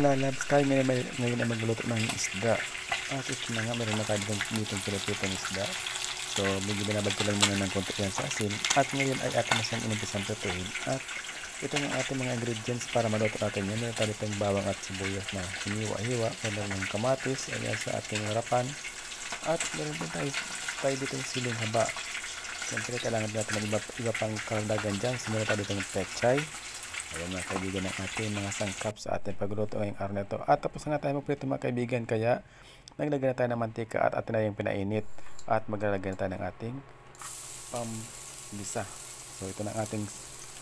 kalalabs, tayo ngayon ay magluluto ng isda. At ito na nga, meron na tayo ditong pinipitong isda. So, medyo binabad ko lang muna ng konti yan sa asin. At ngayon ay atin na siyang inumpisang prituin. At ito yung ating mga ingredients para maluto natin yan. Meron tayo ditong bawang at sibuyas na hiniwa-hiwa. Meron ng kamatis, ayan sa ating harapan. At meron din tayo ditong siling haba. Siyempre, kailangan natin ng iba pang karagdagan dyan. So, meron tayo ditong pechay. Ayan mga kaibigan, ng ating mga sangkap sa ating pagluto ngayong araw na ito. At tapos na nga tayo magprito mga kaibigan, kaya naglagay na tayo ng mantika at atin na yung pinainit. At maglalagay na tayo ng ating pambisa. So ito na ang ating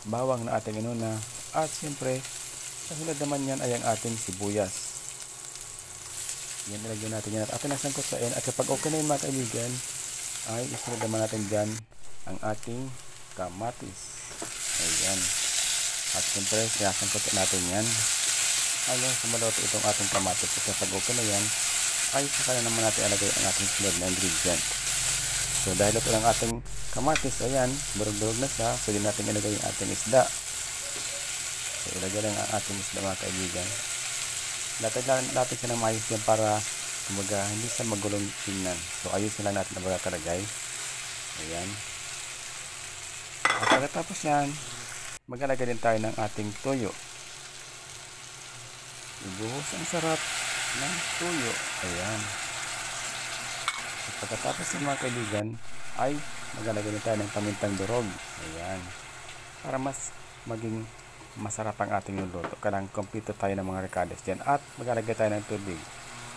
bawang na ating inuna. At siyempre, kasunod naman yan ay ang ating sibuyas. Yan, nilagyan natin yan at atin na sangkotsain. At kapag okay na yun mga kaibigan, ay isunod naman natin dyan ang ating kamatis. Ayan. At siyempre, sinasangkot natin yan hanggang sumaluto itong ating kamatis. At kapag okay na yan, ay saka na naman natin ilagay ang ating sunod na ingredient. So dahil ito ang ating kamatis, ayan, durog-durog na siya, pwede natin ilagay yung ating isda. So ilagay lang ang ating isda mga kaibigan. Natin siya ng maayos yan para kumaga hindi siya magulong tingnan. So ayusin lang natin ang pagkakalagay. Ayan. At pagkatapos yan, maglalagay din tayo ng ating toyo. Ibuhos ang sarap ng toyo. Ayan. At pagkatapos ng mga kaibigan, ay maglalagay din tayo ng pamintang durog. Ayan. Para mas maging masarap ang ating luto. Kailangan kompleto tayo ng mga recaders dyan. At maglalagay tayo ng tubig.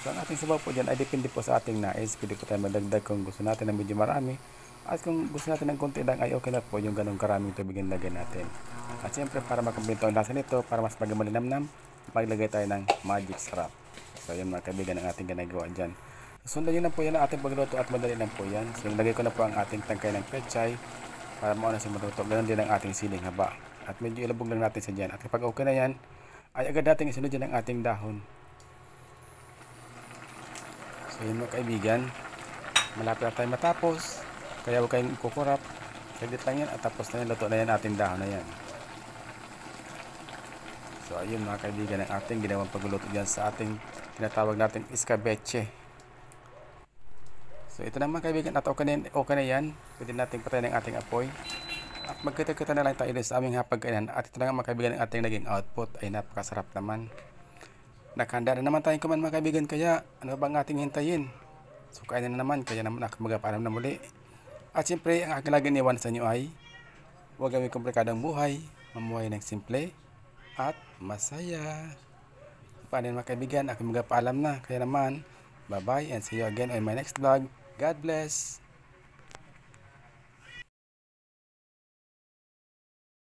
So ang ating sabaw po dyan ay depende po sa ating nais. Pwede po tayo magdagdag kung gusto natin ng medyo marami. At kung gusto natin ng konti lang ay okay na po yung ganong karaming tubig ang lagay natin. At siyempre para makumpleto ang lasa nito, para mas maging malinamnam, maglagay tayo ng magic sarap. So yun mga kaibigan ang ating ginagawa dyan. Sundan nyo lang po yan ang ating pagluto at madali lang po yan. So lagay ko na po ang ating tangkay ng pechay para mauna siya maluto. Ganon din ang ating siling haba. At medyo ilabog lang natin sa dyan. At kapag okay na yan, ay agad natin isunod dyan ang ating dahon. So yun mga kaibigan, malapit na tayo matapos. Kaya huwag kayong kukurap. Saglit lang yan at tapos na yan, luto na yan ating dahon na yan. So ayun mga kaibigan ang ating ginawang pagluluto dyan sa ating tinatawag natin escabeche. So ito na mga kaibigan at okay na yan. Pwede natin patayin ang ating apoy. At magkita-kita na lang tayo sa aming hapagkainan. At ito na nga mga kaibigan ang ating naging output ay napakasarap naman. Nakahanda na naman tayong kumain mga kaibigan, kaya ano bang ating hintayin? So kainin na naman, kaya naman ako magpaalam na muli. At siyempre ang aking laging iwan sa inyo ay huwag gawing komplikadong buhay, mamuhay ng simple at masaya. Paano mga kaibigan, ako magpaalam na. Kaya naman, bye bye and see you again on my next vlog. God bless!